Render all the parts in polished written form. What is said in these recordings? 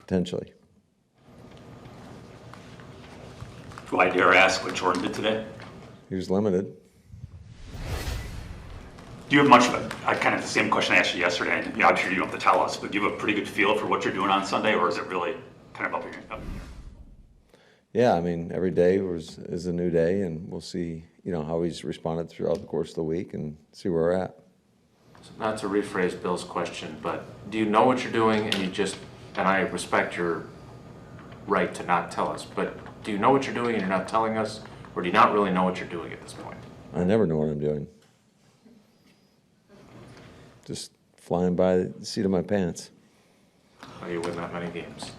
potentially. Do I dare ask what Jordan did today? He was limited. Do you have much of a kind of the same question I asked you yesterday? And, I'm sure you don't have to tell us, but do you have a pretty good feel for what you're doing on Sunday, or is it really kind of up your? Yeah, I mean, every day is a new day, and we'll see, how he's responded throughout the course of the week and see where we're at. So not to rephrase Bill's question, but do you know what you're doing, and I respect your right to not tell us, but do you know what you're doing and you're not telling us, or do you not really know what you're doing at this point? I never know what I'm doing. Just flying by the seat of my pants. Well, you win that many games.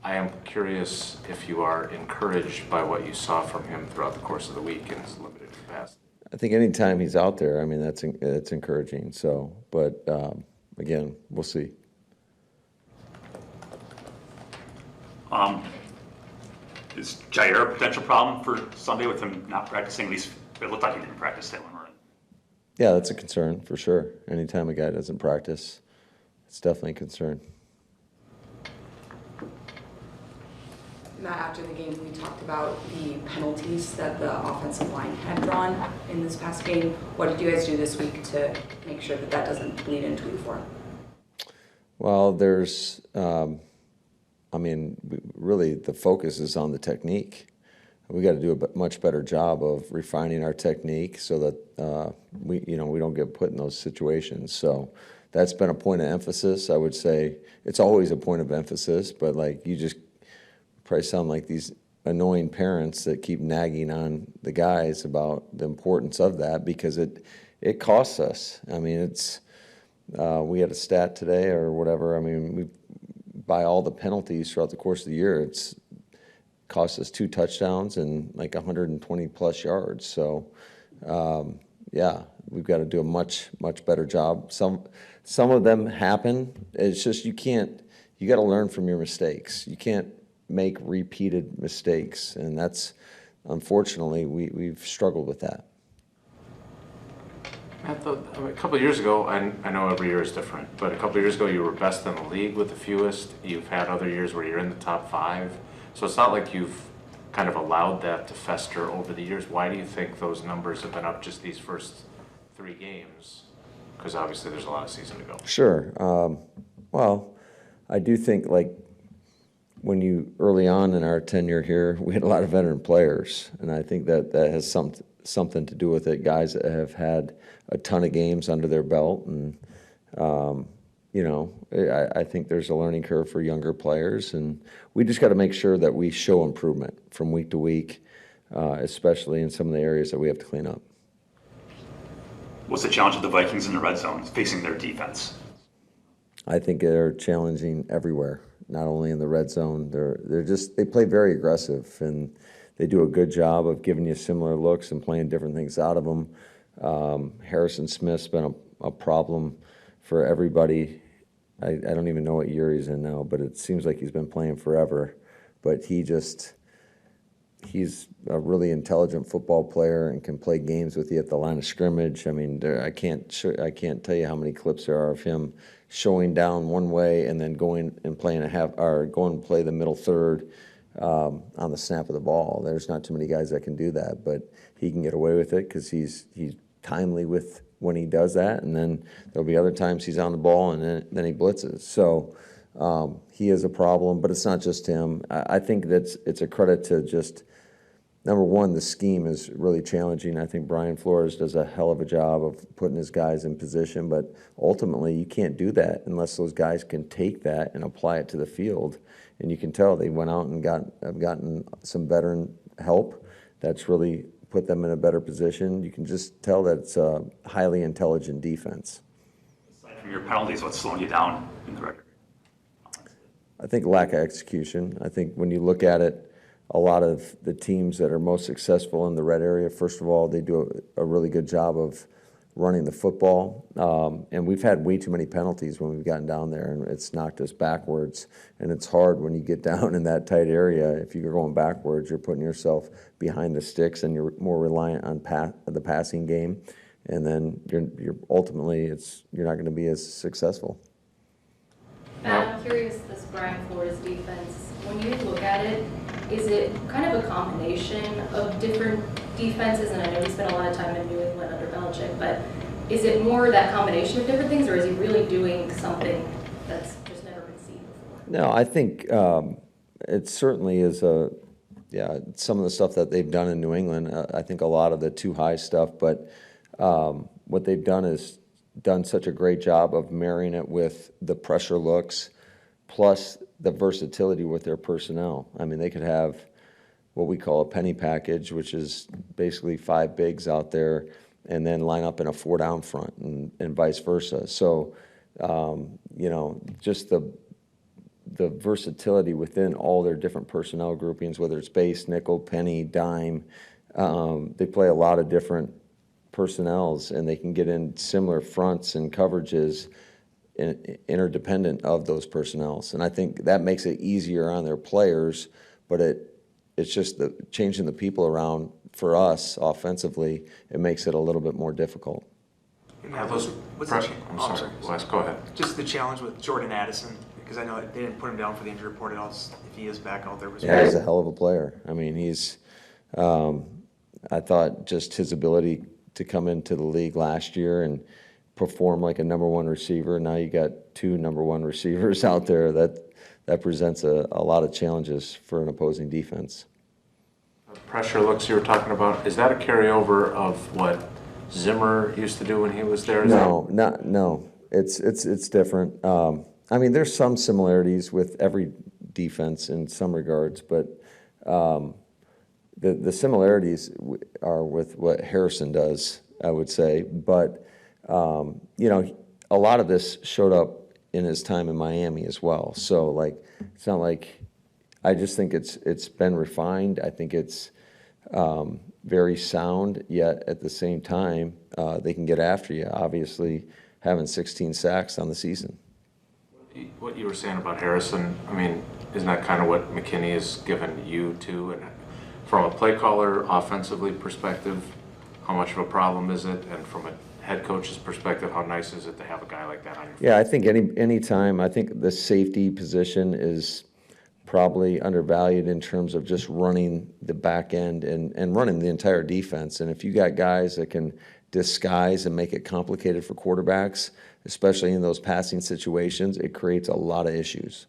I am curious if you are encouraged by what you saw from him throughout the course of the week in his limited capacity. I think anytime he's out there, I mean, that's encouraging. So, but again, we'll see. Is Jair a potential problem for Sunday with him not practicing? At least it looked like he didn't practice that one, right? Yeah, that's a concern for sure. Anytime a guy doesn't practice, it's definitely a concern. Matt, after the game, we talked about the penalties that the offensive line had drawn in this past game. What did you guys do this week to make sure that that doesn't bleed into week 4? Well, there's, really the focus is on the technique. We got to do a much better job of refining our technique so that we don't get put in those situations. So that's been a point of emphasis. I would say it's always a point of emphasis, but you just probably sound like these annoying parents that keep nagging on the guys about the importance of that because it costs us. I mean, it's we had a stat today or whatever. I mean, by all the penalties throughout the course of the year, it's cost us 2 touchdowns and 120 plus yards. So, yeah, we've got to do a much better job. Some of them happen. It's just you got to learn from your mistakes. You can't make repeated mistakes, and that's unfortunately we've struggled with that. A couple of years ago, I know every year is different, but a couple of years ago you were best in the league with the fewest. You've had other years where you're in the top 5. So it's not like you've kind of allowed that to fester over the years. Why do you think those numbers have been up just these first 3 games? Because obviously there's a lot of season to go. Sure. Well, I do think when early on in our tenure here, we had a lot of veteran players, and I think that has something to do with it. Guys that have had a ton of games under their belt, and I think there's a learning curve for younger players, and we just got to make sure that we show improvement from week to week, especially in some of the areas that we have to clean up. What's the challenge of the Vikings in the red zone facing their defense? I think they're challenging everywhere, not only in the red zone. They play very aggressive, and they do a good job of giving you similar looks and playing different things out of them. Harrison Smith's been a problem for everybody. I don't even know what year he's in now, but it seems like he's been playing forever. But he's a really intelligent football player and can play games with you at the line of scrimmage. I mean, I can't tell you how many clips there are of him showing down one way and then going and playing going to play the middle third on the snap of the ball. There's not too many guys that can do that, but he can get away with it because he's timely with when he does that, and then there'll be other times he's on the ball and then he blitzes. So he is a problem, but it's not just him. I think it's a credit to just, number one, the scheme is really challenging. I think Brian Flores does a hell of a job of putting his guys in position, but ultimately you can't do that unless those guys can take that and apply it to the field. And you can tell they went out and have gotten some veteran help that's really put them in a better position. You can just tell that it's a highly intelligent defense. Aside from your penalties, what's slowing you down in the record? I think lack of execution. I think when you look at it, a lot of the teams that are most successful in the red area, first of all, they do a really good job of running the football. And we've had way too many penalties when we've gotten down there, and it's knocked us backwards. And it's hard when you get down in that tight area. If you're going backwards, you're putting yourself behind the sticks, and you're more reliant on the passing game. And then you're ultimately, you're not going to be as successful. Matt, I'm curious, this Brian Flores defense, when you look at it, is it kind of a combination of different defenses? And I know he spent a lot of time in New England under Belichick, but is it more that combination of different things, or is he really doing something that's just never been seen before? No, I think it certainly is some of the stuff that they've done in New England. I think a lot of the too high stuff, but what they've done is done such a great job of marrying it with the pressure looks, plus the versatility with their personnel. I mean, they could have what we call a penny package, which is basically 5 bigs out there, and then line up in a 4-down front, and vice versa. So, just the versatility within all their different personnel groupings, whether it's base, nickel, penny, dime, they play a lot of different personnels, and they can get in similar fronts and coverages interdependent of those personnels. And I think that makes it easier on their players, but it's just changing the people around for us offensively, it makes it a little bit more difficult. I'm sorry, Wes, go ahead. Just the challenge with Jordan Addison, because I know they didn't put him down for the injury report at all. If he is back out there, Yeah, he's a hell of a player. I mean, I thought just his ability to come into the league last year and perform like a number 1 receiver. Now you got 2 number 1 receivers out there. That presents a lot of challenges for an opposing defense. Pressure looks you were talking about, is that a carryover of what Zimmer used to do when he was there? No. It's different. I mean, there's some similarities with every defense in some regards, but the similarities are with what Harrison does, I would say. But a lot of this showed up in his time in Miami as well. So it's not like, I just think it's been refined. I think it's very sound, yet at the same time, they can get after you, obviously having 16 sacks on the season. What you were saying about Harrison, I mean, isn't that kind of what McKinney has given you too? And from a play caller offensively perspective, how much of a problem is it? And from a head coach's perspective, how nice is it to have a guy like that on your field? Yeah, I think any time, I think the safety position is probably undervalued in terms of just running the back end and running the entire defense. And if you got guys that can disguise and make it complicated for quarterbacks, especially in those passing situations, it creates a lot of issues.